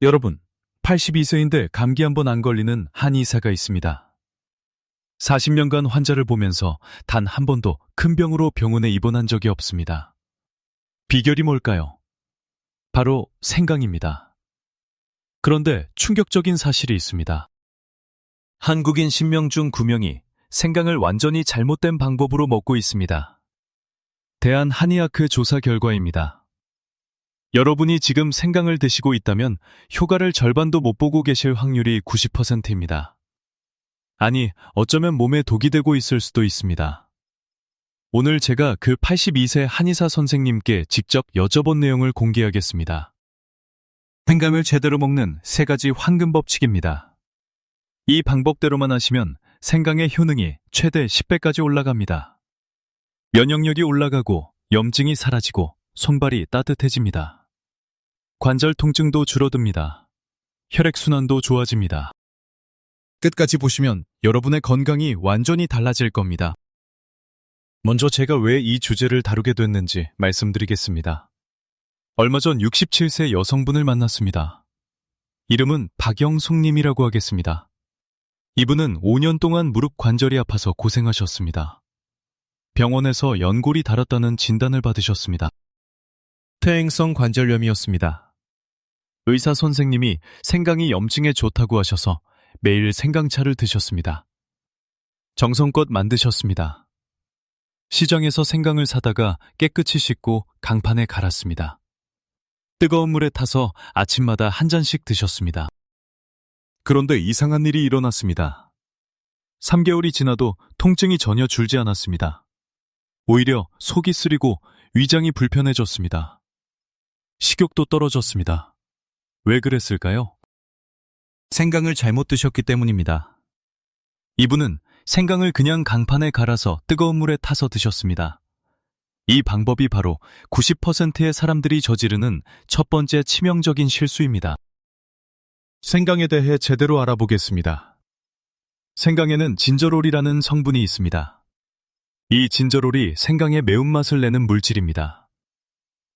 여러분, 82세인데 감기 한 번 안 걸리는 한의사가 있습니다. 40년간 환자를 보면서 단 한 번도 큰 병으로 병원에 입원한 적이 없습니다. 비결이 뭘까요? 바로 생강입니다. 그런데 충격적인 사실이 있습니다. 한국인 10명 중 9명이 생강을 완전히 잘못된 방법으로 먹고 있습니다. 대한한의학회 조사 결과입니다. 여러분이 지금 생강을 드시고 있다면 효과를 절반도 못 보고 계실 확률이 90%입니다. 아니, 어쩌면 몸에 독이 되고 있을 수도 있습니다. 오늘 제가 그 82세 한의사 선생님께 직접 여쭤본 내용을 공개하겠습니다. 생강을 제대로 먹는 3가지 황금 법칙입니다. 이 방법대로만 하시면 생강의 효능이 최대 10배까지 올라갑니다. 면역력이 올라가고 염증이 사라지고 손발이 따뜻해집니다. 관절 통증도 줄어듭니다. 혈액순환도 좋아집니다. 끝까지 보시면 여러분의 건강이 완전히 달라질 겁니다. 먼저 제가 왜 이 주제를 다루게 됐는지 말씀드리겠습니다. 얼마 전 67세 여성분을 만났습니다. 이름은 박영숙님이라고 하겠습니다. 이분은 5년 동안 무릎 관절이 아파서 고생하셨습니다. 병원에서 연골이 닳았다는 진단을 받으셨습니다. 퇴행성 관절염이었습니다. 의사 선생님이 생강이 염증에 좋다고 하셔서 매일 생강차를 드셨습니다. 정성껏 만드셨습니다. 시장에서 생강을 사다가 깨끗이 씻고 강판에 갈았습니다. 뜨거운 물에 타서 아침마다 한 잔씩 드셨습니다. 그런데 이상한 일이 일어났습니다. 3개월이 지나도 통증이 전혀 줄지 않았습니다. 오히려 속이 쓰리고 위장이 불편해졌습니다. 식욕도 떨어졌습니다. 왜 그랬을까요? 생강을 잘못 드셨기 때문입니다. 이분은 생강을 그냥 강판에 갈아서 뜨거운 물에 타서 드셨습니다. 이 방법이 바로 90%의 사람들이 저지르는 첫 번째 치명적인 실수입니다. 생강에 대해 제대로 알아보겠습니다. 생강에는 진저롤이라는 성분이 있습니다. 이 진저롤이 생강의 매운맛을 내는 물질입니다.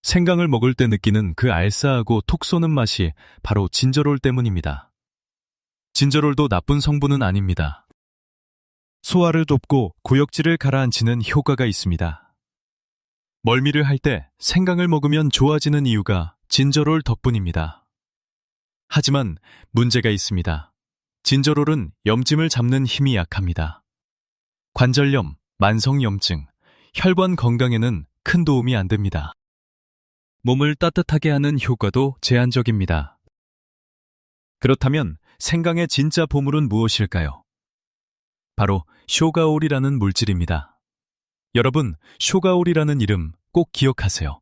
생강을 먹을 때 느끼는 그 알싸하고 톡 쏘는 맛이 바로 진저롤 때문입니다. 진저롤도 나쁜 성분은 아닙니다. 소화를 돕고 구역질을 가라앉히는 효과가 있습니다. 멀미를 할 때 생강을 먹으면 좋아지는 이유가 진저롤 덕분입니다. 하지만 문제가 있습니다. 진저롤은 염증을 잡는 힘이 약합니다. 관절염, 만성염증, 혈관 건강에는 큰 도움이 안 됩니다. 몸을 따뜻하게 하는 효과도 제한적입니다. 그렇다면 생강의 진짜 보물은 무엇일까요? 바로 쇼가올이라는 물질입니다. 여러분, 쇼가올이라는 이름 꼭 기억하세요.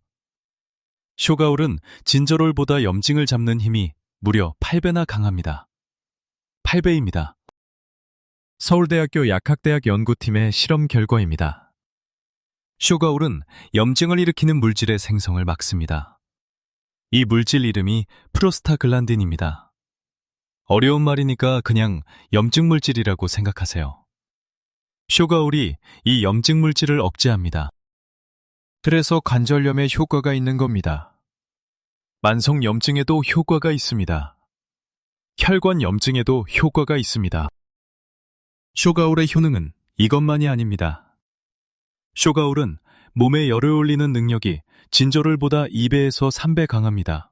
쇼가올은 진저롤보다 염증을 잡는 힘이 무려 8배나 강합니다. 8배입니다. 서울대학교 약학대학 연구팀의 실험 결과입니다. 쇼가올은 염증을 일으키는 물질의 생성을 막습니다. 이 물질 이름이 프로스타글란딘입니다. 어려운 말이니까 그냥 염증 물질이라고 생각하세요. 쇼가올이 이 염증 물질을 억제합니다. 그래서 관절염에 효과가 있는 겁니다. 만성 염증에도 효과가 있습니다. 혈관 염증에도 효과가 있습니다. 쇼가올의 효능은 이것만이 아닙니다. 쇼가올은 몸에 열을 올리는 능력이 진저롤보다 2배에서 3배 강합니다.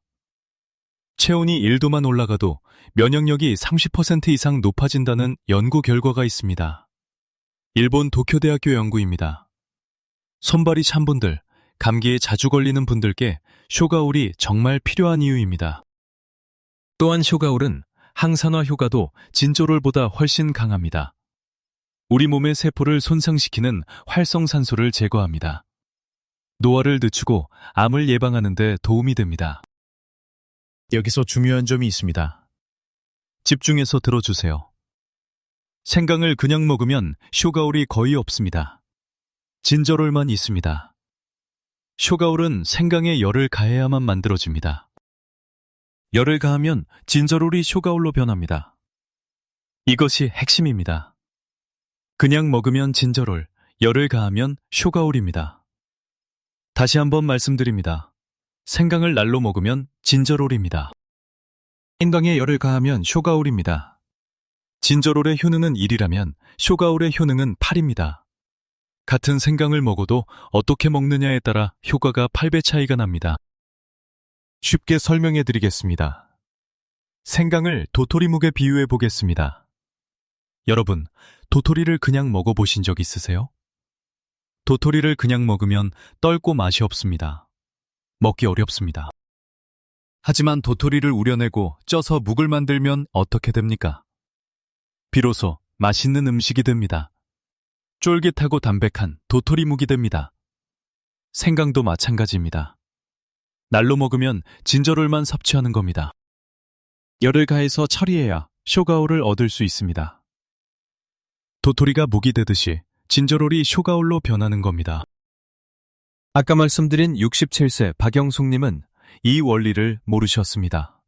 체온이 1도만 올라가도 면역력이 30% 이상 높아진다는 연구 결과가 있습니다. 일본 도쿄대학교 연구입니다. 손발이 찬 분들, 감기에 자주 걸리는 분들께 쇼가올이 정말 필요한 이유입니다. 또한 쇼가올은 항산화 효과도 진저롤보다 훨씬 강합니다. 우리 몸의 세포를 손상시키는 활성산소를 제거합니다. 노화를 늦추고 암을 예방하는 데 도움이 됩니다. 여기서 중요한 점이 있습니다. 집중해서 들어주세요. 생강을 그냥 먹으면 쇼가올이 거의 없습니다. 진저롤만 있습니다. 쇼가올은 생강에 열을 가해야만 만들어집니다. 열을 가하면 진저롤이 쇼가올로 변합니다. 이것이 핵심입니다. 그냥 먹으면 진저롤, 열을 가하면 쇼가올입니다. 다시 한번 말씀드립니다. 생강을 날로 먹으면 진저롤입니다. 생강에 열을 가하면 쇼가올입니다. 진저롤의 효능은 1이라면 쇼가올의 효능은 8입니다. 같은 생강을 먹어도 어떻게 먹느냐에 따라 효과가 8배 차이가 납니다. 쉽게 설명해 드리겠습니다. 생강을 도토리묵에 비유해 보겠습니다. 여러분, 도토리를 그냥 먹어보신 적 있으세요? 도토리를 그냥 먹으면 떫고 맛이 없습니다. 먹기 어렵습니다. 하지만 도토리를 우려내고 쪄서 묵을 만들면 어떻게 됩니까? 비로소 맛있는 음식이 됩니다. 쫄깃하고 담백한 도토리묵이 됩니다. 생강도 마찬가지입니다. 날로 먹으면 진저롤만 섭취하는 겁니다. 열을 가해서 처리해야 쇼가올을 얻을 수 있습니다. 도토리가 묵이 되듯이 진저롤이 쇼가올로 변하는 겁니다. 아까 말씀드린 67세 박영숙님은 이 원리를 모르셨습니다.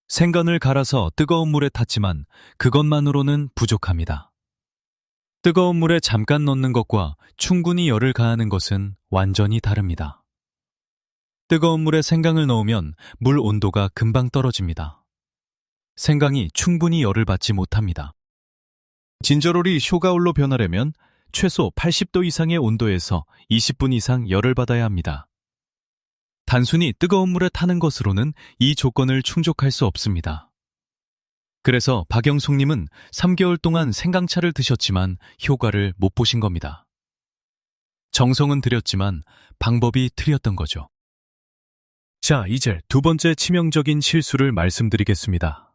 생강을 갈아서 뜨거운 물에 탔지만 그것만으로는 부족합니다. 뜨거운 물에 잠깐 넣는 것과 충분히 열을 가하는 것은 완전히 다릅니다. 뜨거운 물에 생강을 넣으면 물 온도가 금방 떨어집니다. 생강이 충분히 열을 받지 못합니다. 진저롤이 쇼가올로 변하려면 최소 80도 이상의 온도에서 20분 이상 열을 받아야 합니다. 단순히 뜨거운 물에 타는 것으로는 이 조건을 충족할 수 없습니다. 그래서 박영숙님은 3개월 동안 생강차를 드셨지만 효과를 못 보신 겁니다. 정성은 들였지만 방법이 틀렸던 거죠. 자, 이제 두 번째 치명적인 실수를 말씀드리겠습니다.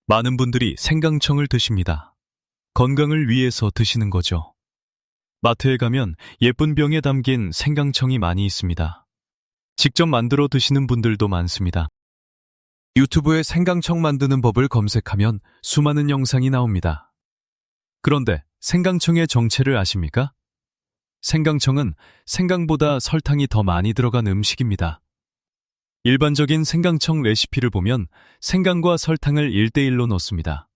많은 분들이 생강청을 드십니다. 건강을 위해서 드시는 거죠. 마트에 가면 예쁜 병에 담긴 생강청이 많이 있습니다. 직접 만들어 드시는 분들도 많습니다. 유튜브에 생강청 만드는 법을 검색하면 수많은 영상이 나옵니다. 그런데 생강청의 정체를 아십니까? 생강청은 생강보다 설탕이 더 많이 들어간 음식입니다. 일반적인 생강청 레시피를 보면 생강과 설탕을 1대1로 넣습니다.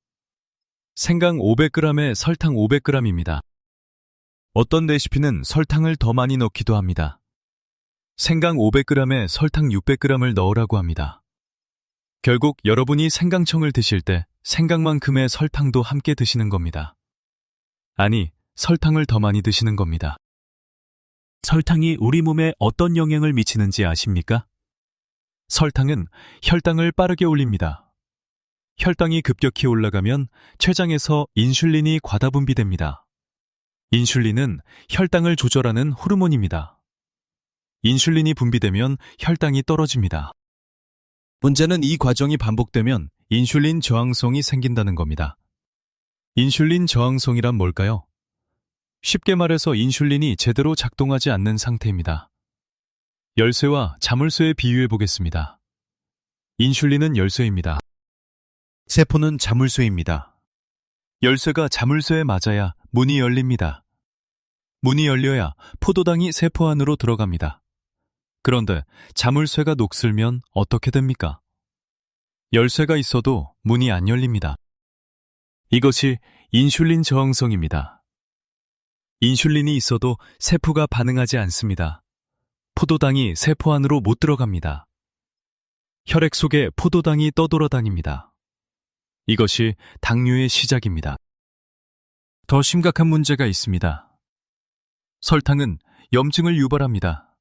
생강 500g에 설탕 500g입니다. 어떤 레시피는 설탕을 더 많이 넣기도 합니다. 생강 500g에 설탕 600g을 넣으라고 합니다. 결국 여러분이 생강청을 드실 때 생강만큼의 설탕도 함께 드시는 겁니다. 아니, 설탕을 더 많이 드시는 겁니다. 설탕이 우리 몸에 어떤 영향을 미치는지 아십니까? 설탕은 혈당을 빠르게 올립니다. 혈당이 급격히 올라가면 췌장에서 인슐린이 과다 분비됩니다. 인슐린은 혈당을 조절하는 호르몬입니다. 인슐린이 분비되면 혈당이 떨어집니다. 문제는 이 과정이 반복되면 인슐린 저항성이 생긴다는 겁니다. 인슐린 저항성이란 뭘까요? 쉽게 말해서 인슐린이 제대로 작동하지 않는 상태입니다. 열쇠와 자물쇠에 비유해 보겠습니다. 인슐린은 열쇠입니다. 세포는 자물쇠입니다. 열쇠가 자물쇠에 맞아야 문이 열립니다. 문이 열려야 포도당이 세포 안으로 들어갑니다. 그런데 자물쇠가 녹슬면 어떻게 됩니까? 열쇠가 있어도 문이 안 열립니다. 이것이 인슐린 저항성입니다. 인슐린이 있어도 세포가 반응하지 않습니다. 포도당이 세포 안으로 못 들어갑니다. 혈액 속에 포도당이 떠돌아다닙니다. 이것이 당뇨의 시작입니다. 더 심각한 문제가 있습니다. 설탕은 염증을 유발합니다.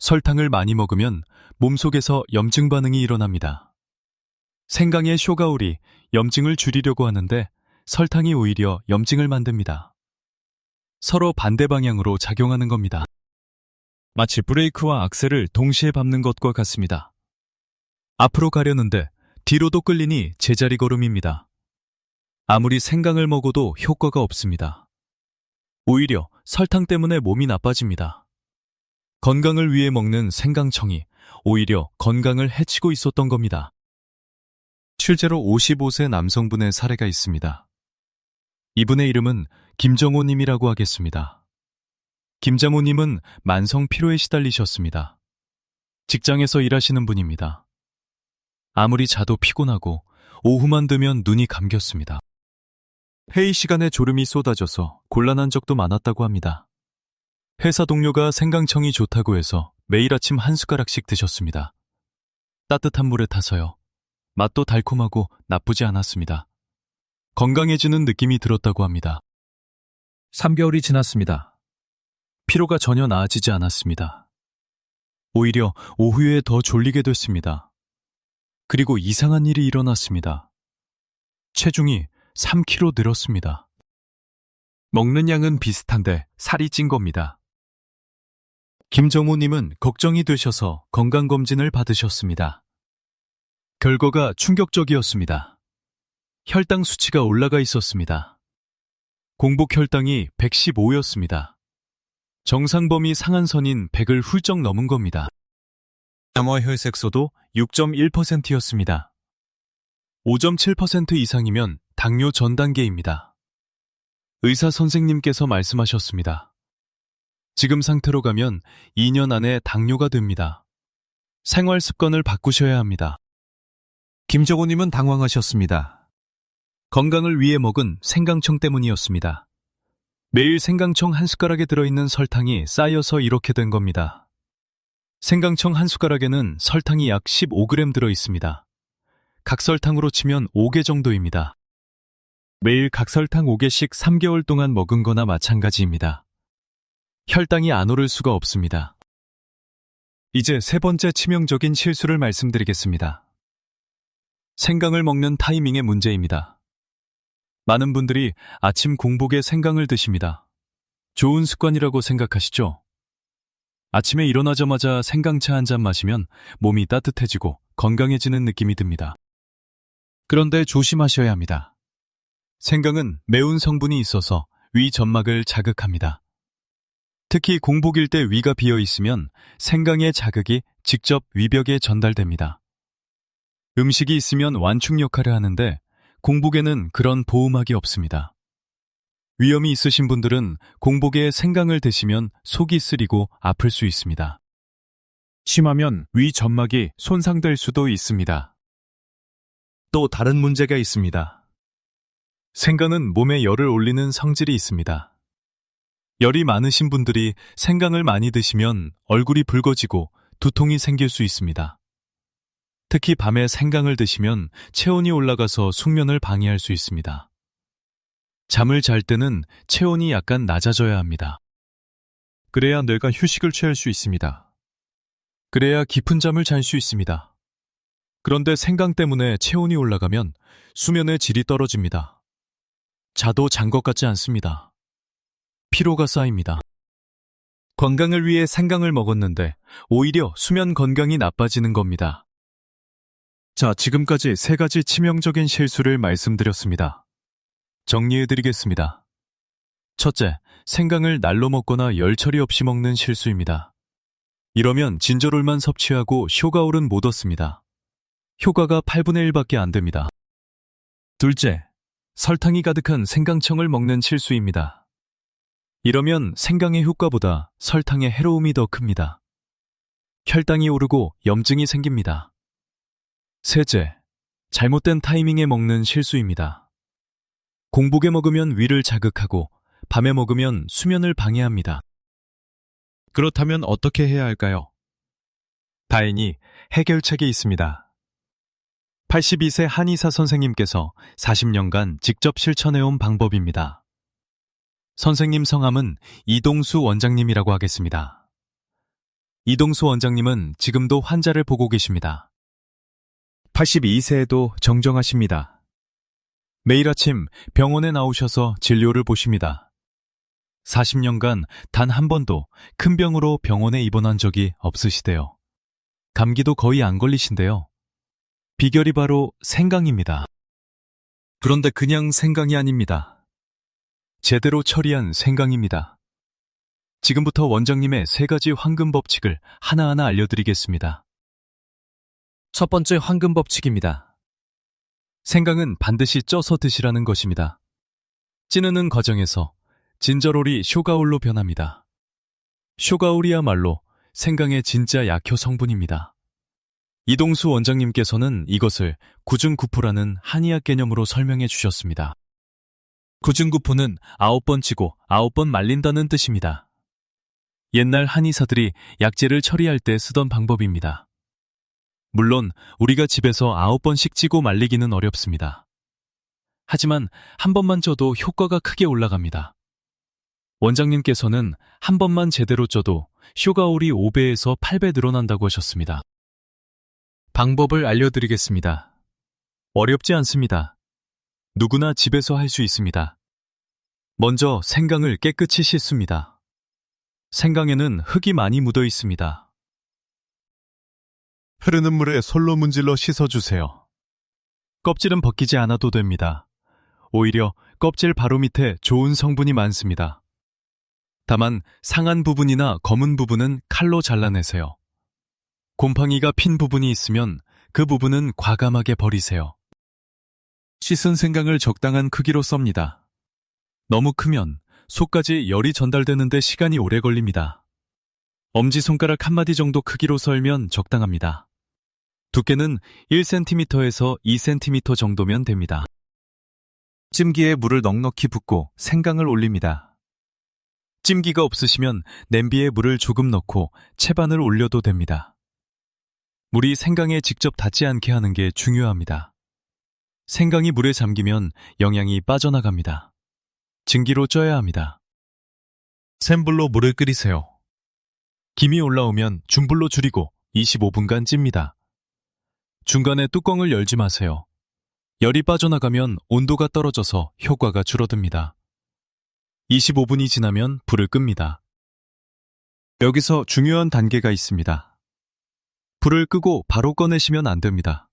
설탕을 많이 먹으면 몸속에서 염증 반응이 일어납니다. 생강의 쇼가올이 염증을 줄이려고 하는데 설탕이 오히려 염증을 만듭니다. 서로 반대 방향으로 작용하는 겁니다. 마치 브레이크와 악셀을 동시에 밟는 것과 같습니다. 앞으로 가려는데 뒤로도 끌리니 제자리 걸음입니다. 아무리 생강을 먹어도 효과가 없습니다. 오히려 설탕 때문에 몸이 나빠집니다. 건강을 위해 먹는 생강청이 오히려 건강을 해치고 있었던 겁니다. 실제로 55세 남성분의 사례가 있습니다. 이분의 이름은 김정호님이라고 하겠습니다. 김정호님은 만성 피로에 시달리셨습니다. 직장에서 일하시는 분입니다. 아무리 자도 피곤하고 오후만 되면 눈이 감겼습니다. 회의 시간에 졸음이 쏟아져서 곤란한 적도 많았다고 합니다. 회사 동료가 생강청이 좋다고 해서 매일 아침 한 숟가락씩 드셨습니다. 따뜻한 물에 타서요. 맛도 달콤하고 나쁘지 않았습니다. 건강해지는 느낌이 들었다고 합니다. 3개월이 지났습니다. 피로가 전혀 나아지지 않았습니다. 오히려 오후에 더 졸리게 됐습니다. 그리고 이상한 일이 일어났습니다. 체중이 3kg 늘었습니다. 먹는 양은 비슷한데 살이 찐 겁니다. 김정호님은 걱정이 되셔서 건강검진을 받으셨습니다. 결과가 충격적이었습니다. 혈당 수치가 올라가 있었습니다. 공복 혈당이 115였습니다. 정상 범위 상한선인 100을 훌쩍 넘은 겁니다. 암호혈색소도 6.1%였습니다. 5.7% 이상이면 당뇨 전 단계입니다. 의사 선생님께서 말씀하셨습니다. 지금 상태로 가면 2년 안에 당뇨가 됩니다. 생활 습관을 바꾸셔야 합니다. 김정호님은 당황하셨습니다. 건강을 위해 먹은 생강청 때문이었습니다. 매일 생강청 한 숟가락에 들어있는 설탕이 쌓여서 이렇게 된 겁니다. 생강청 한 숟가락에는 설탕이 약 15g 들어있습니다. 각설탕으로 치면 5개 정도입니다. 매일 각설탕 5개씩 3개월 동안 먹은 거나 마찬가지입니다. 혈당이 안 오를 수가 없습니다. 이제 세 번째 치명적인 실수를 말씀드리겠습니다. 생강을 먹는 타이밍의 문제입니다. 많은 분들이 아침 공복에 생강을 드십니다. 좋은 습관이라고 생각하시죠? 아침에 일어나자마자 생강차 한 잔 마시면 몸이 따뜻해지고 건강해지는 느낌이 듭니다. 그런데 조심하셔야 합니다. 생강은 매운 성분이 있어서 위 점막을 자극합니다. 특히 공복일 때 위가 비어 있으면 생강의 자극이 직접 위벽에 전달됩니다. 음식이 있으면 완충 역할을 하는데 공복에는 그런 보호막이 없습니다. 위염이 있으신 분들은 공복에 생강을 드시면 속이 쓰리고 아플 수 있습니다. 심하면 위 점막이 손상될 수도 있습니다. 또 다른 문제가 있습니다. 생강은 몸에 열을 올리는 성질이 있습니다. 열이 많으신 분들이 생강을 많이 드시면 얼굴이 붉어지고 두통이 생길 수 있습니다. 특히 밤에 생강을 드시면 체온이 올라가서 숙면을 방해할 수 있습니다. 잠을 잘 때는 체온이 약간 낮아져야 합니다. 그래야 뇌가 휴식을 취할 수 있습니다. 그래야 깊은 잠을 잘 수 있습니다. 그런데 생강 때문에 체온이 올라가면 수면의 질이 떨어집니다. 자도 잔 것 같지 않습니다. 피로가 쌓입니다. 건강을 위해 생강을 먹었는데 오히려 수면 건강이 나빠지는 겁니다. 자, 지금까지 3가지 치명적인 실수를 말씀드렸습니다. 정리해드리겠습니다. 첫째, 생강을 날로 먹거나 열 처리 없이 먹는 실수입니다. 이러면 진저롤만 섭취하고 쇼가올은 못 얻습니다. 효과가 8분의 1밖에 안 됩니다. 둘째, 설탕이 가득한 생강청을 먹는 실수입니다. 이러면 생강의 효과보다 설탕의 해로움이 더 큽니다. 혈당이 오르고 염증이 생깁니다. 셋째, 잘못된 타이밍에 먹는 실수입니다. 공복에 먹으면 위를 자극하고 밤에 먹으면 수면을 방해합니다. 그렇다면 어떻게 해야 할까요? 다행히 해결책이 있습니다. 82세 한의사 선생님께서 40년간 직접 실천해온 방법입니다. 선생님 성함은 이동수 원장님이라고 하겠습니다. 이동수 원장님은 지금도 환자를 보고 계십니다. 82세에도 정정하십니다. 매일 아침 병원에 나오셔서 진료를 보십니다. 40년간 단 한 번도 큰 병으로 병원에 입원한 적이 없으시대요. 감기도 거의 안 걸리신데요. 비결이 바로 생강입니다. 그런데 그냥 생강이 아닙니다. 제대로 처리한 생강입니다. 지금부터 원장님의 3가지 황금 법칙을 하나하나 알려드리겠습니다. 첫 번째 황금 법칙입니다. 생강은 반드시 쪄서 드시라는 것입니다. 찌르는 과정에서 진저롤이 쇼가올로 변합니다. 쇼가올이야말로 생강의 진짜 약효 성분입니다. 이동수 원장님께서는 이것을 구중구포라는 한의학 개념으로 설명해 주셨습니다. 구중구포는 9번 찌고 9번 말린다는 뜻입니다. 옛날 한의사들이 약재를 처리할 때 쓰던 방법입니다. 물론 우리가 집에서 9번씩 찌고 말리기는 어렵습니다. 하지만 한 번만 쪄도 효과가 크게 올라갑니다. 원장님께서는 한 번만 제대로 쪄도 쇼가올이 5배에서 8배 늘어난다고 하셨습니다. 방법을 알려드리겠습니다. 어렵지 않습니다. 누구나 집에서 할 수 있습니다. 먼저 생강을 깨끗이 씻습니다. 생강에는 흙이 많이 묻어 있습니다. 흐르는 물에 솔로 문질러 씻어주세요. 껍질은 벗기지 않아도 됩니다. 오히려 껍질 바로 밑에 좋은 성분이 많습니다. 다만 상한 부분이나 검은 부분은 칼로 잘라내세요. 곰팡이가 핀 부분이 있으면 그 부분은 과감하게 버리세요. 씻은 생강을 적당한 크기로 썹니다. 너무 크면 속까지 열이 전달되는데 시간이 오래 걸립니다. 엄지손가락 한마디 정도 크기로 썰면 적당합니다. 두께는 1cm에서 2cm 정도면 됩니다. 찜기에 물을 넉넉히 붓고 생강을 올립니다. 찜기가 없으시면 냄비에 물을 조금 넣고 채반을 올려도 됩니다. 물이 생강에 직접 닿지 않게 하는 게 중요합니다. 생강이 물에 잠기면 영양이 빠져나갑니다. 증기로 쪄야 합니다. 센 불로 물을 끓이세요. 김이 올라오면 중불로 줄이고 25분간 찝니다. 중간에 뚜껑을 열지 마세요. 열이 빠져나가면 온도가 떨어져서 효과가 줄어듭니다. 25분이 지나면 불을 끕니다. 여기서 중요한 단계가 있습니다. 불을 끄고 바로 꺼내시면 안 됩니다.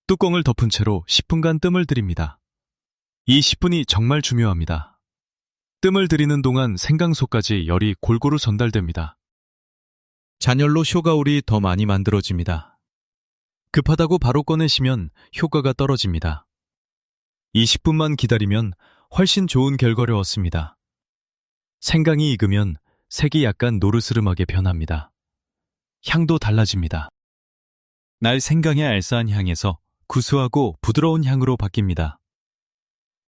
뚜껑을 덮은 채로 10분간 뜸을 들입니다. 이 10분이 정말 중요합니다. 뜸을 들이는 동안 생강속까지 열이 골고루 전달됩니다. 잔열로 쇼가올이 더 많이 만들어집니다. 급하다고 바로 꺼내시면 효과가 떨어집니다. 20분만 기다리면 훨씬 좋은 결과를 얻습니다. 생강이 익으면 색이 약간 노르스름하게 변합니다. 향도 달라집니다. 날 생강의 알싸한 향에서 구수하고 부드러운 향으로 바뀝니다.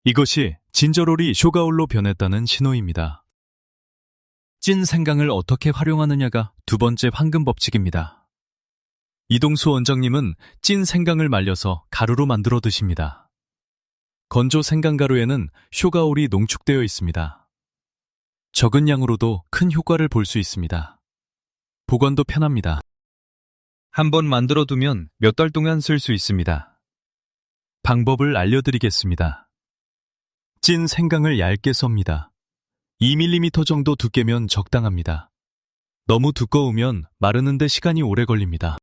이것이 진저롤이 쇼가올로 변했다는 신호입니다. 찐 생강을 어떻게 활용하느냐가 두 번째 황금 법칙입니다. 이동수 원장님은 찐 생강을 말려서 가루로 만들어 드십니다. 건조 생강가루에는 쇼가올이 농축되어 있습니다. 적은 양으로도 큰 효과를 볼 수 있습니다. 보관도 편합니다. 한번 만들어 두면 몇 달 동안 쓸 수 있습니다. 방법을 알려드리겠습니다. 찐 생강을 얇게 썹니다. 2mm 정도 두께면 적당합니다. 너무 두꺼우면 마르는데 시간이 오래 걸립니다.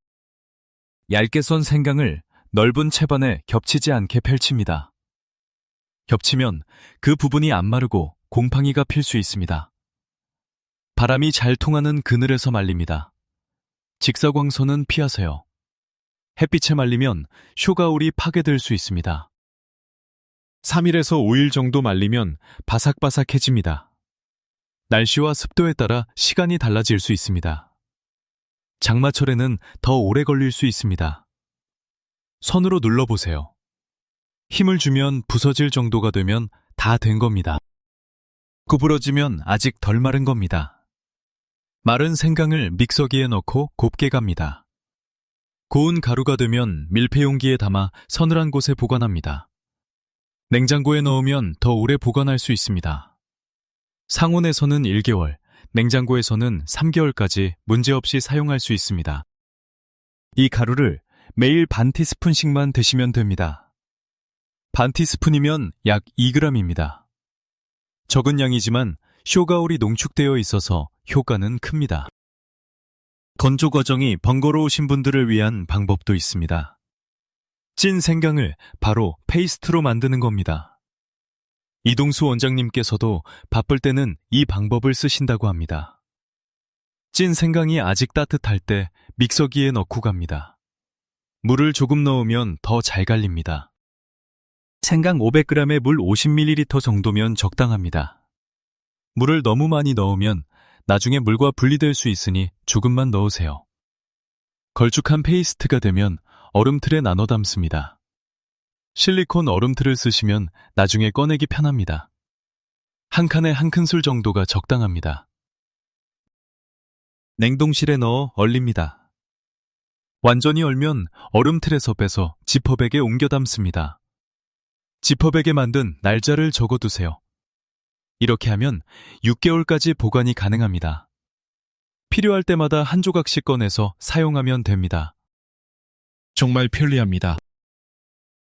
얇게 썬 생강을 넓은 채반에 겹치지 않게 펼칩니다. 겹치면 그 부분이 안 마르고 곰팡이가 필 수 있습니다. 바람이 잘 통하는 그늘에서 말립니다. 직사광선은 피하세요. 햇빛에 말리면 쇼가올이 파괴될 수 있습니다. 3일에서 5일 정도 말리면 바삭바삭해집니다. 날씨와 습도에 따라 시간이 달라질 수 있습니다. 장마철에는 더 오래 걸릴 수 있습니다. 손으로 눌러보세요. 힘을 주면 부서질 정도가 되면 다 된 겁니다. 구부러지면 아직 덜 마른 겁니다. 마른 생강을 믹서기에 넣고 곱게 갑니다. 고운 가루가 되면 밀폐용기에 담아 서늘한 곳에 보관합니다. 냉장고에 넣으면 더 오래 보관할 수 있습니다. 상온에서는 1개월, 냉장고에서는 3개월까지 문제없이 사용할 수 있습니다. 이 가루를 매일 반 티스푼씩만 드시면 됩니다. 반 티스푼이면 약 2g입니다. 적은 양이지만 쇼가올이 농축되어 있어서 효과는 큽니다. 건조 과정이 번거로우신 분들을 위한 방법도 있습니다. 찐 생강을 바로 페이스트로 만드는 겁니다. 이동수 원장님께서도 바쁠 때는 이 방법을 쓰신다고 합니다. 찐 생강이 아직 따뜻할 때 믹서기에 넣고 갑니다. 물을 조금 넣으면 더 잘 갈립니다. 생강 500g에 물 50ml 정도면 적당합니다. 물을 너무 많이 넣으면 나중에 물과 분리될 수 있으니 조금만 넣으세요. 걸쭉한 페이스트가 되면 얼음틀에 나눠 담습니다. 실리콘 얼음틀을 쓰시면 나중에 꺼내기 편합니다. 한 칸에 한 큰술 정도가 적당합니다. 냉동실에 넣어 얼립니다. 완전히 얼면 얼음틀에서 빼서 지퍼백에 옮겨 담습니다. 지퍼백에 만든 날짜를 적어두세요. 이렇게 하면 6개월까지 보관이 가능합니다. 필요할 때마다 한 조각씩 꺼내서 사용하면 됩니다. 정말 편리합니다.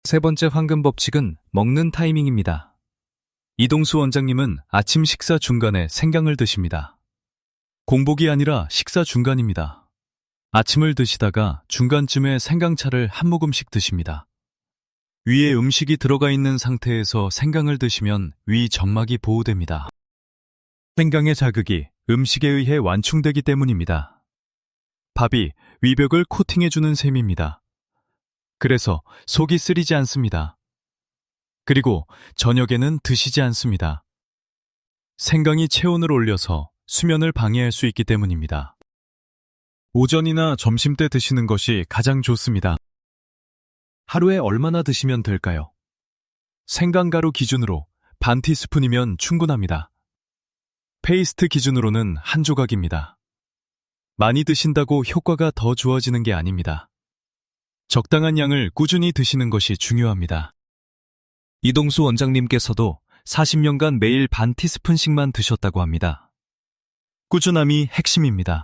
세 번째 황금 법칙은 먹는 타이밍입니다. 이동수 원장님은 아침 식사 중간에 생강을 드십니다. 공복이 아니라 식사 중간입니다. 아침을 드시다가 중간쯤에 생강차를 한 모금씩 드십니다. 위에 음식이 들어가 있는 상태에서 생강을 드시면 위 점막이 보호됩니다. 생강의 자극이 음식에 의해 완충되기 때문입니다. 밥이 위벽을 코팅해주는 셈입니다. 그래서 속이 쓰리지 않습니다. 그리고 저녁에는 드시지 않습니다. 생강이 체온을 올려서 수면을 방해할 수 있기 때문입니다. 오전이나 점심때 드시는 것이 가장 좋습니다. 하루에 얼마나 드시면 될까요? 생강가루 기준으로 반 티스푼이면 충분합니다. 페이스트 기준으로는 한 조각입니다. 많이 드신다고 효과가 더 좋아지는 게 아닙니다. 적당한 양을 꾸준히 드시는 것이 중요합니다. 이동수 원장님께서도 40년간 매일 반 티스푼씩만 드셨다고 합니다. 꾸준함이 핵심입니다.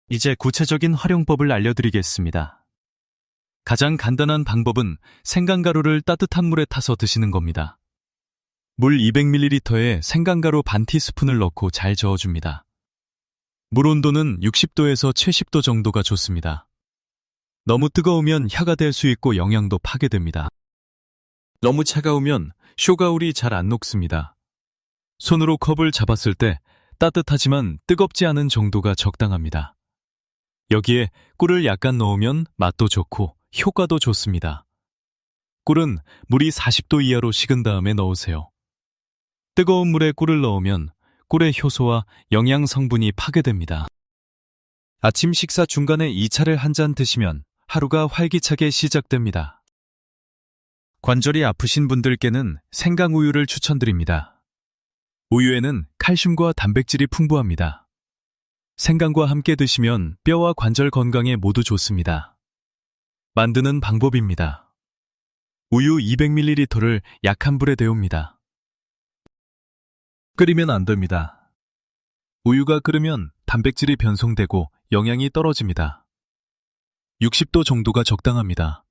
이제 구체적인 활용법을 알려드리겠습니다. 가장 간단한 방법은 생강가루를 따뜻한 물에 타서 드시는 겁니다. 물 200ml에 생강가루 반 티스푼을 넣고 잘 저어줍니다. 물 온도는 60도에서 70도 정도가 좋습니다. 너무 뜨거우면 혀가 될 수 있고 영양도 파괴됩니다. 너무 차가우면 쇼가울이 잘 안 녹습니다. 손으로 컵을 잡았을 때 따뜻하지만 뜨겁지 않은 정도가 적당합니다. 여기에 꿀을 약간 넣으면 맛도 좋고 효과도 좋습니다. 꿀은 물이 40도 이하로 식은 다음에 넣으세요. 뜨거운 물에 꿀을 넣으면 꿀의 효소와 영양 성분이 파괴됩니다. 아침 식사 중간에 2차를 한 잔 드시면 하루가 활기차게 시작됩니다. 관절이 아프신 분들께는 생강우유를 추천드립니다. 우유에는 칼슘과 단백질이 풍부합니다. 생강과 함께 드시면 뼈와 관절 건강에 모두 좋습니다. 만드는 방법입니다. 우유 200ml를 약한 불에 데웁니다. 끓이면 안 됩니다. 우유가 끓으면 단백질이 변성되고 영양이 떨어집니다. 60도 정도가 적당합니다.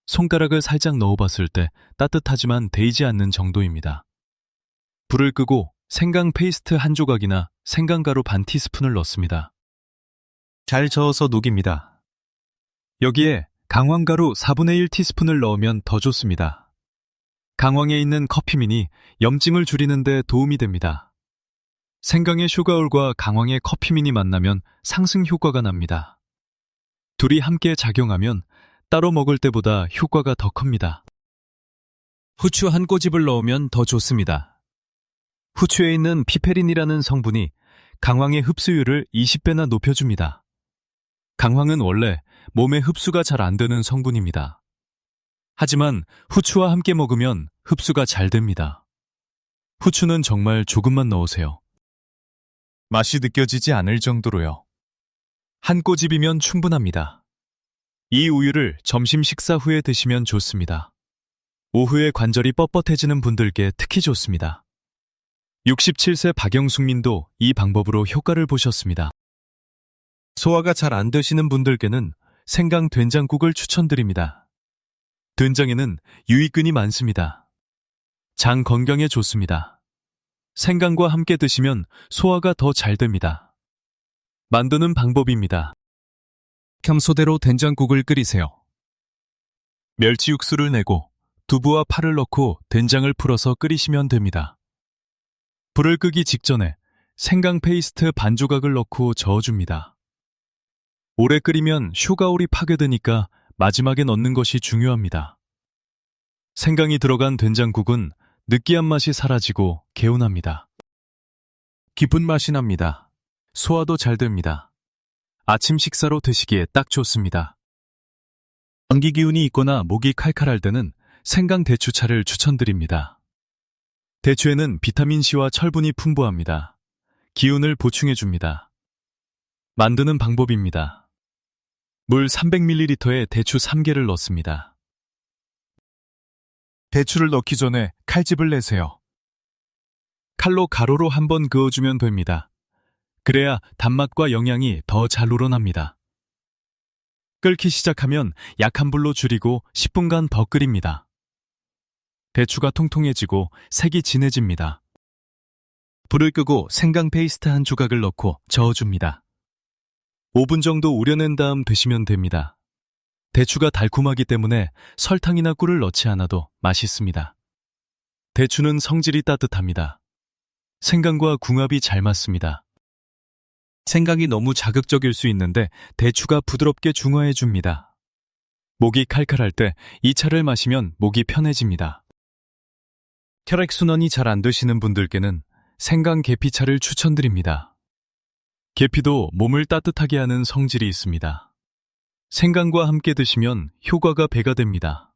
손가락을 살짝 넣어봤을 때 따뜻하지만 데이지 않는 정도입니다. 불을 끄고 생강 페이스트 한 조각이나 생강가루 반 티스푼을 넣습니다. 잘 저어서 녹입니다. 여기에 강황가루 4분의 1 티스푼을 넣으면 더 좋습니다. 강황에 있는 커피민이 염증을 줄이는 데 도움이 됩니다. 생강의 슈가올과 강황의 커피민이 만나면 상승 효과가 납니다. 둘이 함께 작용하면 따로 먹을 때보다 효과가 더 큽니다. 후추 한 꼬집을 넣으면 더 좋습니다. 후추에 있는 피페린이라는 성분이 강황의 흡수율을 20배나 높여줍니다. 강황은 원래 몸에 흡수가 잘 안 되는 성분입니다. 하지만 후추와 함께 먹으면 흡수가 잘 됩니다. 후추는 정말 조금만 넣으세요. 맛이 느껴지지 않을 정도로요. 한 꼬집이면 충분합니다. 이 우유를 점심 식사 후에 드시면 좋습니다. 오후에 관절이 뻣뻣해지는 분들께 특히 좋습니다. 67세 박영숙님도 이 방법으로 효과를 보셨습니다. 소화가 잘 안 되시는 분들께는 생강 된장국을 추천드립니다. 된장에는 유익균이 많습니다. 장 건강에 좋습니다. 생강과 함께 드시면 소화가 더 잘 됩니다. 만드는 방법입니다. 겸소대로 된장국을 끓이세요. 멸치 육수를 내고 두부와 파를 넣고 된장을 풀어서 끓이시면 됩니다. 불을 끄기 직전에 생강 페이스트 반 조각을 넣고 저어줍니다. 오래 끓이면 슈가올이 파괴되니까 마지막에 넣는 것이 중요합니다. 생강이 들어간 된장국은 느끼한 맛이 사라지고 개운합니다. 깊은 맛이 납니다. 소화도 잘 됩니다. 아침 식사로 드시기에 딱 좋습니다. 감기 기운이 있거나 목이 칼칼할 때는 생강 대추차를 추천드립니다. 대추에는 비타민C와 철분이 풍부합니다. 기운을 보충해줍니다. 만드는 방법입니다. 물 300ml에 대추 3개를 넣습니다. 대추를 넣기 전에 칼집을 내세요. 칼로 가로로 한번 그어주면 됩니다. 그래야 단맛과 영양이 더 잘 우러납니다. 끓기 시작하면 약한 불로 줄이고 10분간 더 끓입니다. 대추가 통통해지고 색이 진해집니다. 불을 끄고 생강 페이스트 한 조각을 넣고 저어줍니다. 5분 정도 우려낸 다음 드시면 됩니다. 대추가 달콤하기 때문에 설탕이나 꿀을 넣지 않아도 맛있습니다. 대추는 성질이 따뜻합니다. 생강과 궁합이 잘 맞습니다. 생강이 너무 자극적일 수 있는데 대추가 부드럽게 중화해 줍니다. 목이 칼칼할 때 이 차를 마시면 목이 편해집니다. 혈액순환이 잘 안 되시는 분들께는 생강 계피차를 추천드립니다. 계피도 몸을 따뜻하게 하는 성질이 있습니다. 생강과 함께 드시면 효과가 배가 됩니다.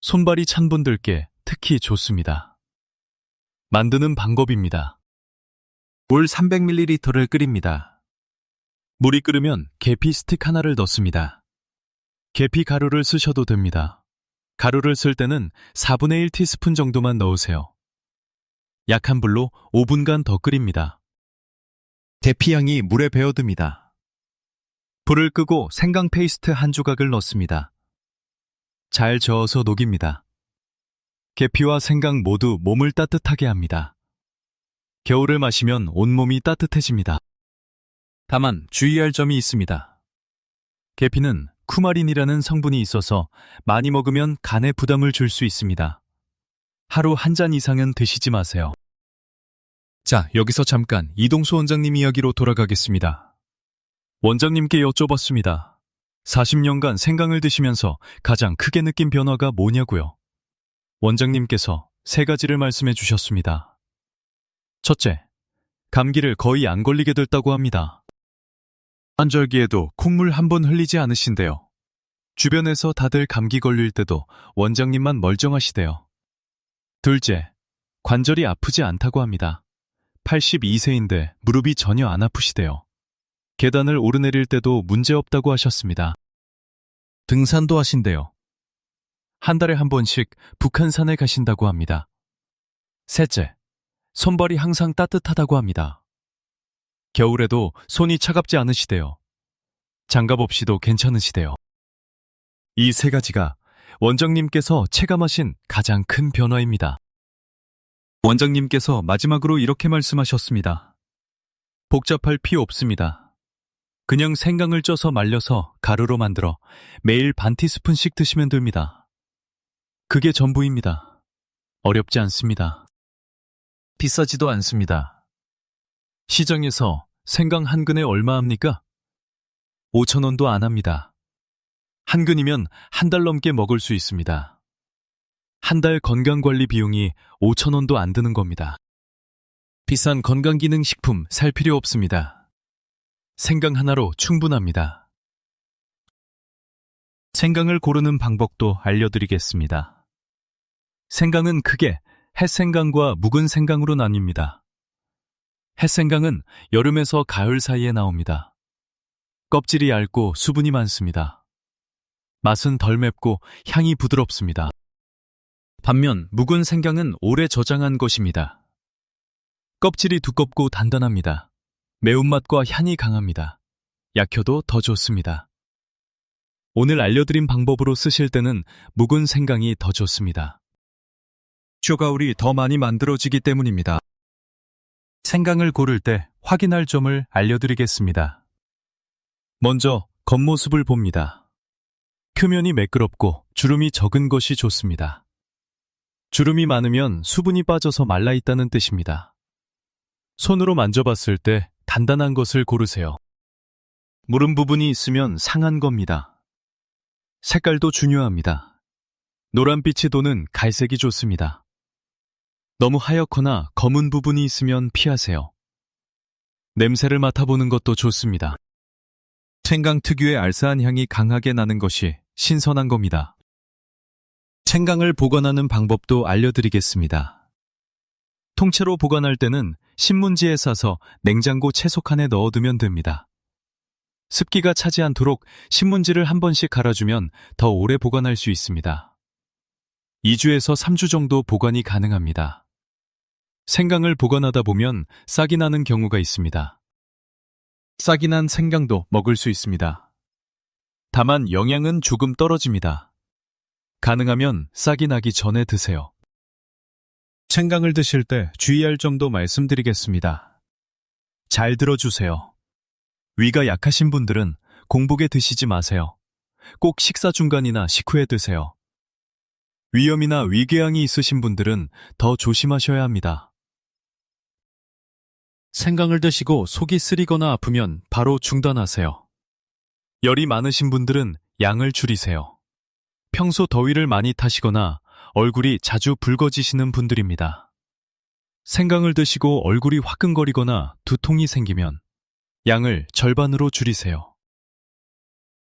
손발이 찬 분들께 특히 좋습니다. 만드는 방법입니다. 물 300ml를 끓입니다. 물이 끓으면 계피 스틱 하나를 넣습니다. 계피 가루를 쓰셔도 됩니다. 가루를 쓸 때는 4분의 1 티스푼 정도만 넣으세요. 약한 불로 5분간 더 끓입니다. 계피향이 물에 배어듭니다. 불을 끄고 생강 페이스트 한 조각을 넣습니다. 잘 저어서 녹입니다. 계피와 생강 모두 몸을 따뜻하게 합니다. 겨울을 마시면 온몸이 따뜻해집니다. 다만 주의할 점이 있습니다. 계피는 쿠마린이라는 성분이 있어서 많이 먹으면 간에 부담을 줄 수 있습니다. 하루 한 잔 이상은 드시지 마세요. 자, 여기서 잠깐 이동수 원장님 이야기로 돌아가겠습니다. 원장님께 여쭤봤습니다. 40년간 생강을 드시면서 가장 크게 느낀 변화가 뭐냐고요? 원장님께서 3가지를 말씀해 주셨습니다. 첫째, 감기를 거의 안 걸리게 됐다고 합니다. 환절기에도 콧물 한 번 흘리지 않으신대요. 주변에서 다들 감기 걸릴 때도 원장님만 멀쩡하시대요. 둘째, 관절이 아프지 않다고 합니다. 82세인데 무릎이 전혀 안 아프시대요. 계단을 오르내릴 때도 문제없다고 하셨습니다. 등산도 하신대요. 한 달에 한 번씩 북한산에 가신다고 합니다. 셋째, 손발이 항상 따뜻하다고 합니다. 겨울에도 손이 차갑지 않으시대요. 장갑 없이도 괜찮으시대요. 이 3가지가 원장님께서 체감하신 가장 큰 변화입니다. 원장님께서 마지막으로 이렇게 말씀하셨습니다. 복잡할 필요 없습니다. 그냥 생강을 쪄서 말려서 가루로 만들어 매일 반 티스푼씩 드시면 됩니다. 그게 전부입니다. 어렵지 않습니다. 비싸지도 않습니다. 시장에서 생강 한 근에 얼마 합니까? 5,000원도 안 합니다. 한 근이면 한 달 넘게 먹을 수 있습니다. 한 달 건강관리 비용이 5,000원도 안 드는 겁니다. 비싼 건강기능식품 살 필요 없습니다. 생강 하나로 충분합니다. 생강을 고르는 방법도 알려드리겠습니다. 생강은 크게 햇생강과 묵은 생강으로 나뉩니다. 햇생강은 여름에서 가을 사이에 나옵니다. 껍질이 얇고 수분이 많습니다. 맛은 덜 맵고 향이 부드럽습니다. 반면 묵은 생강은 오래 저장한 것입니다. 껍질이 두껍고 단단합니다. 매운맛과 향이 강합니다. 약효도 더 좋습니다. 오늘 알려드린 방법으로 쓰실 때는 묵은 생강이 더 좋습니다. 쇼가울이 더 많이 만들어지기 때문입니다. 생강을 고를 때 확인할 점을 알려드리겠습니다. 먼저 겉모습을 봅니다. 표면이 매끄럽고 주름이 적은 것이 좋습니다. 주름이 많으면 수분이 빠져서 말라있다는 뜻입니다. 손으로 만져봤을 때 단단한 것을 고르세요. 무른 부분이 있으면 상한 겁니다. 색깔도 중요합니다. 노란빛이 도는 갈색이 좋습니다. 너무 하얗거나 검은 부분이 있으면 피하세요. 냄새를 맡아보는 것도 좋습니다. 생강 특유의 알싸한 향이 강하게 나는 것이 신선한 겁니다. 생강을 보관하는 방법도 알려드리겠습니다. 통째로 보관할 때는 신문지에 싸서 냉장고 채소칸에 넣어두면 됩니다. 습기가 차지 않도록 신문지를 한 번씩 갈아주면 더 오래 보관할 수 있습니다. 2주에서 3주 정도 보관이 가능합니다. 생강을 보관하다 보면 싹이 나는 경우가 있습니다. 싹이 난 생강도 먹을 수 있습니다. 다만 영양은 조금 떨어집니다. 가능하면 싹이 나기 전에 드세요. 생강을 드실 때 주의할 점도 말씀드리겠습니다. 잘 들어주세요. 위가 약하신 분들은 공복에 드시지 마세요. 꼭 식사 중간이나 식후에 드세요. 위염이나 위궤양이 있으신 분들은 더 조심하셔야 합니다. 생강을 드시고 속이 쓰리거나 아프면 바로 중단하세요. 열이 많으신 분들은 양을 줄이세요. 평소 더위를 많이 타시거나 얼굴이 자주 붉어지시는 분들입니다. 생강을 드시고 얼굴이 화끈거리거나 두통이 생기면 양을 절반으로 줄이세요.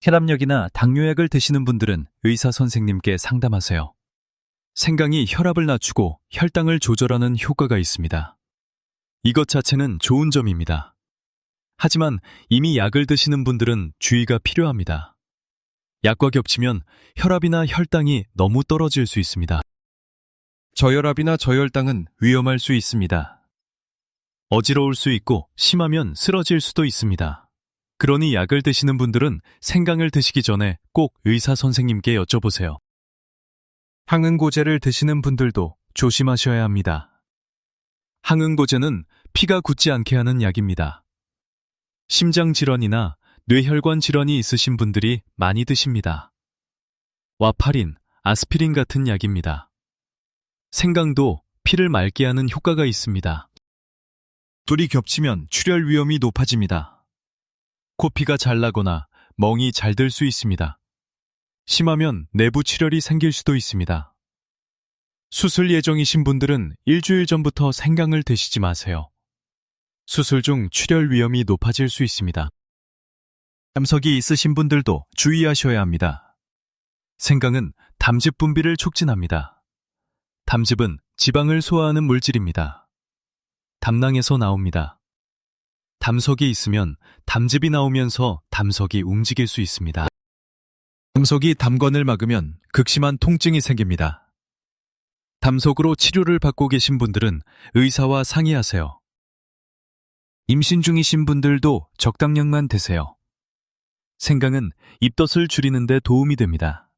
혈압약이나 당뇨약을 드시는 분들은 의사 선생님께 상담하세요. 생강이 혈압을 낮추고 혈당을 조절하는 효과가 있습니다. 이것 자체는 좋은 점입니다. 하지만 이미 약을 드시는 분들은 주의가 필요합니다. 약과 겹치면 혈압이나 혈당이 너무 떨어질 수 있습니다. 저혈압이나 저혈당은 위험할 수 있습니다. 어지러울 수 있고 심하면 쓰러질 수도 있습니다. 그러니 약을 드시는 분들은 생강을 드시기 전에 꼭 의사 선생님께 여쭤보세요. 항응고제를 드시는 분들도 조심하셔야 합니다. 항응고제는 피가 굳지 않게 하는 약입니다. 심장질환이나 뇌혈관 질환이 있으신 분들이 많이 드십니다. 와파린, 아스피린 같은 약입니다. 생강도 피를 맑게 하는 효과가 있습니다. 둘이 겹치면 출혈 위험이 높아집니다. 코피가 잘 나거나 멍이 잘 들 수 있습니다. 심하면 내부 출혈이 생길 수도 있습니다. 수술 예정이신 분들은 일주일 전부터 생강을 드시지 마세요. 수술 중 출혈 위험이 높아질 수 있습니다. 담석이 있으신 분들도 주의하셔야 합니다. 생강은 담즙 분비를 촉진합니다. 담즙은 지방을 소화하는 물질입니다. 담낭에서 나옵니다. 담석이 있으면 담즙이 나오면서 담석이 움직일 수 있습니다. 담석이 담관을 막으면 극심한 통증이 생깁니다. 담석으로 치료를 받고 계신 분들은 의사와 상의하세요. 임신 중이신 분들도 적당량만 드세요. 생강은 입덧을 줄이는 데 도움이 됩니다.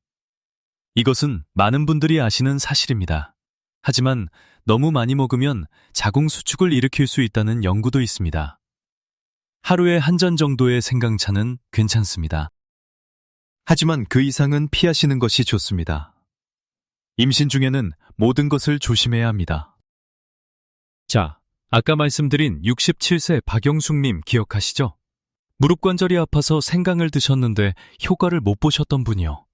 이것은 많은 분들이 아시는 사실입니다. 하지만 너무 많이 먹으면 자궁 수축을 일으킬 수 있다는 연구도 있습니다. 하루에 한 잔 정도의 생강차는 괜찮습니다. 하지만 그 이상은 피하시는 것이 좋습니다. 임신 중에는 모든 것을 조심해야 합니다. 자, 아까 말씀드린 67세 박영숙님 기억하시죠? 무릎 관절이 아파서 생강을 드셨는데 효과를 못 보셨던 분이요.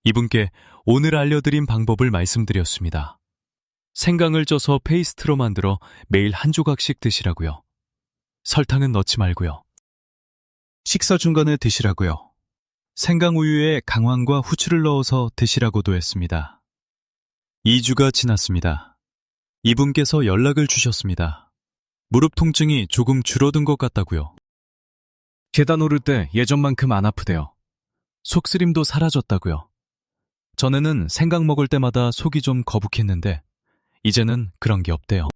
이분께 오늘 알려드린 방법을 말씀드렸습니다. 생강을 쪄서 페이스트로 만들어 매일 한 조각씩 드시라고요. 설탕은 넣지 말고요. 식사 중간에 드시라고요. 생강우유에 강황과 후추를 넣어서 드시라고도 했습니다. 2주가 지났습니다. 이분께서 연락을 주셨습니다. 무릎 통증이 조금 줄어든 것 같다고요. 계단 오를 때 예전만큼 안 아프대요. 속쓰림도 사라졌다고요. 전에는 생강 먹을 때마다 속이 좀 거북했는데 이제는 그런 게 없대요.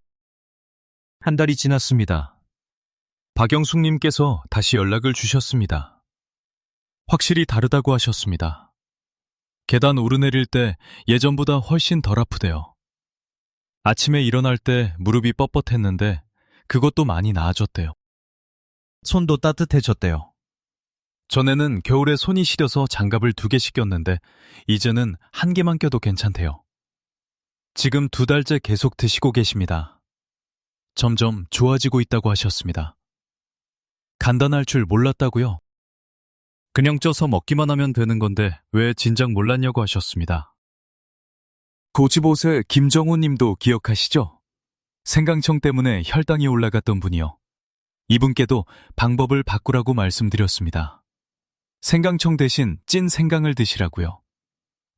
한 달이 지났습니다. 박영숙님께서 다시 연락을 주셨습니다. 확실히 다르다고 하셨습니다. 계단 오르내릴 때 예전보다 훨씬 덜 아프대요. 아침에 일어날 때 무릎이 뻣뻣했는데 그것도 많이 나아졌대요. 손도 따뜻해졌대요. 전에는 겨울에 손이 시려서 장갑을 2개씩 꼈는데 이제는 1개만 껴도 괜찮대요. 지금 2달째 계속 드시고 계십니다. 점점 좋아지고 있다고 하셨습니다. 간단할 줄 몰랐다고요? 그냥 쪄서 먹기만 하면 되는 건데 왜 진작 몰랐냐고 하셨습니다. 고집옷의 김정호 님도 기억하시죠? 생강청 때문에 혈당이 올라갔던 분이요. 이분께도 방법을 바꾸라고 말씀드렸습니다. 생강청 대신 찐 생강을 드시라고요.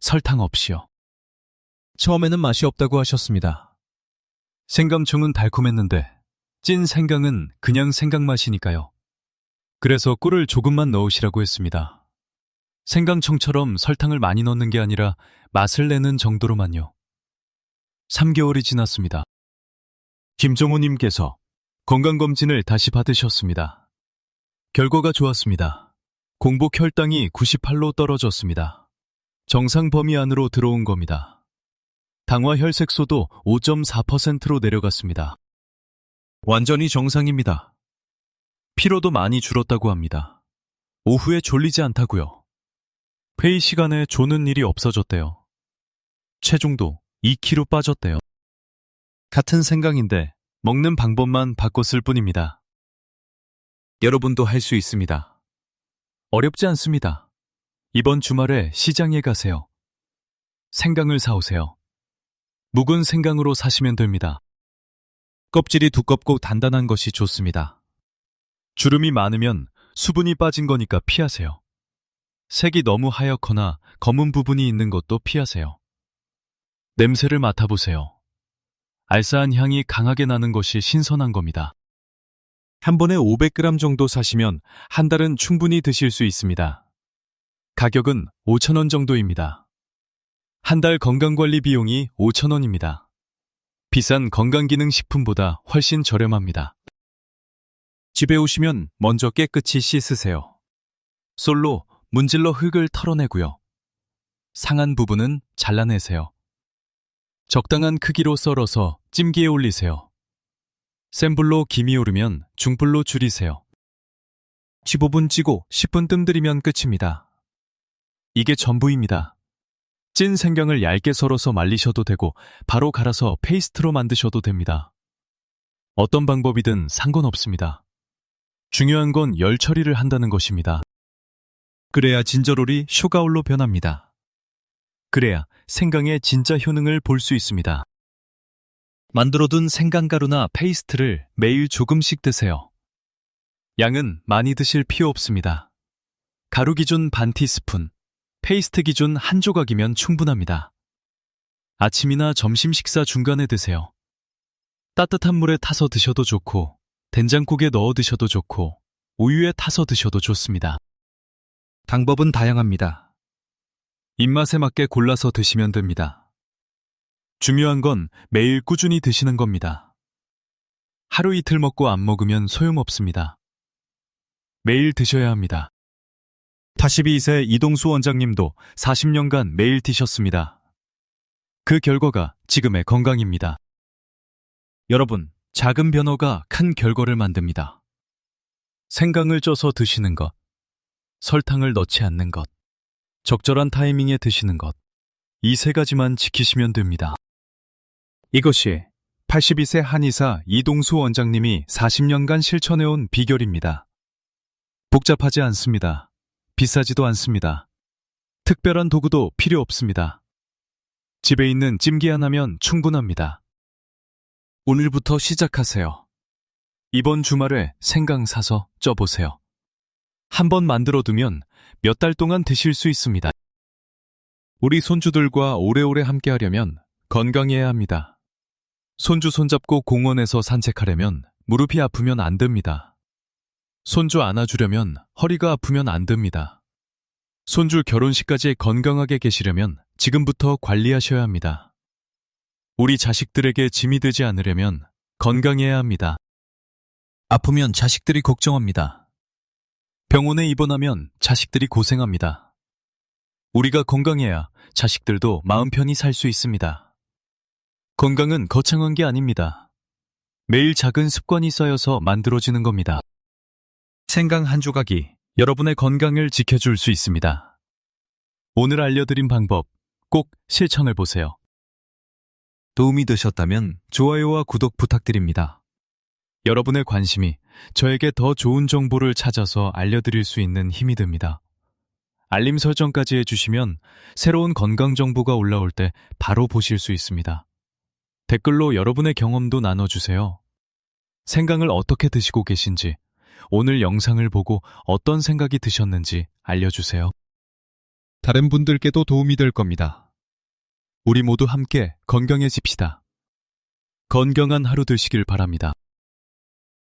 설탕 없이요. 처음에는 맛이 없다고 하셨습니다. 생강청은 달콤했는데 찐 생강은 그냥 생강 맛이니까요. 그래서 꿀을 조금만 넣으시라고 했습니다. 생강청처럼 설탕을 많이 넣는 게 아니라 맛을 내는 정도로만요. 3개월이 지났습니다. 김정호님께서 건강검진을 다시 받으셨습니다. 결과가 좋았습니다. 공복 혈당이 98로 떨어졌습니다. 정상 범위 안으로 들어온 겁니다. 당화 혈색소도 5.4%로 내려갔습니다. 완전히 정상입니다. 피로도 많이 줄었다고 합니다. 오후에 졸리지 않다고요. 회의 시간에 조는 일이 없어졌대요. 체중도 2kg 빠졌대요. 같은 생강인데 먹는 방법만 바꿨을 뿐입니다. 여러분도 할 수 있습니다. 어렵지 않습니다. 이번 주말에 시장에 가세요. 생강을 사오세요. 묵은 생강으로 사시면 됩니다. 껍질이 두껍고 단단한 것이 좋습니다. 주름이 많으면 수분이 빠진 거니까 피하세요. 색이 너무 하얗거나 검은 부분이 있는 것도 피하세요. 냄새를 맡아보세요. 알싸한 향이 강하게 나는 것이 신선한 겁니다. 한 번에 500g 정도 사시면 한 달은 충분히 드실 수 있습니다. 가격은 5,000원 정도입니다. 한 달 건강관리 비용이 5,000원입니다. 비싼 건강기능식품보다 훨씬 저렴합니다. 집에 오시면 먼저 깨끗이 씻으세요. 솔로 문질러 흙을 털어내고요. 상한 부분은 잘라내세요. 적당한 크기로 썰어서 찜기에 올리세요. 센 불로 김이 오르면 중불로 줄이세요. 15분 찌고 10분 뜸들이면 끝입니다. 이게 전부입니다. 찐 생강을 얇게 썰어서 말리셔도 되고 바로 갈아서 페이스트로 만드셔도 됩니다. 어떤 방법이든 상관없습니다. 중요한 건 열 처리를 한다는 것입니다. 그래야 진저롤이 슈가올로 변합니다. 그래야 생강의 진짜 효능을 볼 수 있습니다. 만들어둔 생강가루나 페이스트를 매일 조금씩 드세요. 양은 많이 드실 필요 없습니다. 가루 기준 반 티스푼, 페이스트 기준 한 조각이면 충분합니다. 아침이나 점심 식사 중간에 드세요. 따뜻한 물에 타서 드셔도 좋고, 된장국에 넣어 드셔도 좋고, 우유에 타서 드셔도 좋습니다. 방법은 다양합니다. 입맛에 맞게 골라서 드시면 됩니다. 중요한 건 매일 꾸준히 드시는 겁니다. 하루 이틀 먹고 안 먹으면 소용없습니다. 매일 드셔야 합니다. 82세 이동수 원장님도 40년간 매일 드셨습니다. 그 결과가 지금의 건강입니다. 여러분, 작은 변화가 큰 결과를 만듭니다. 생강을 쪄서 드시는 것, 설탕을 넣지 않는 것, 적절한 타이밍에 드시는 것, 이 세 가지만 지키시면 됩니다. 이것이 82세 한의사 이동수 원장님이 40년간 실천해온 비결입니다. 복잡하지 않습니다. 비싸지도 않습니다. 특별한 도구도 필요 없습니다. 집에 있는 찜기 하나면 충분합니다. 오늘부터 시작하세요. 이번 주말에 생강 사서 쪄보세요. 한번 만들어두면 몇 달 동안 드실 수 있습니다. 우리 손주들과 오래오래 함께 하려면 건강해야 합니다. 손주 손잡고 공원에서 산책하려면 무릎이 아프면 안 됩니다. 손주 안아주려면 허리가 아프면 안 됩니다. 손주 결혼식까지 건강하게 계시려면 지금부터 관리하셔야 합니다. 우리 자식들에게 짐이 되지 않으려면 건강해야 합니다. 아프면 자식들이 걱정합니다. 병원에 입원하면 자식들이 고생합니다. 우리가 건강해야 자식들도 마음 편히 살 수 있습니다. 건강은 거창한 게 아닙니다. 매일 작은 습관이 쌓여서 만들어지는 겁니다. 생강 한 조각이 여러분의 건강을 지켜줄 수 있습니다. 오늘 알려드린 방법 꼭 실천해 보세요. 도움이 되셨다면 좋아요와 구독 부탁드립니다. 여러분의 관심이 저에게 더 좋은 정보를 찾아서 알려드릴 수 있는 힘이 됩니다. 알림 설정까지 해주시면 새로운 건강 정보가 올라올 때 바로 보실 수 있습니다. 댓글로 여러분의 경험도 나눠주세요. 생강을 어떻게 드시고 계신지, 오늘 영상을 보고 어떤 생각이 드셨는지 알려주세요. 다른 분들께도 도움이 될 겁니다. 우리 모두 함께 건강해집시다. 건강한 하루 되시길 바랍니다.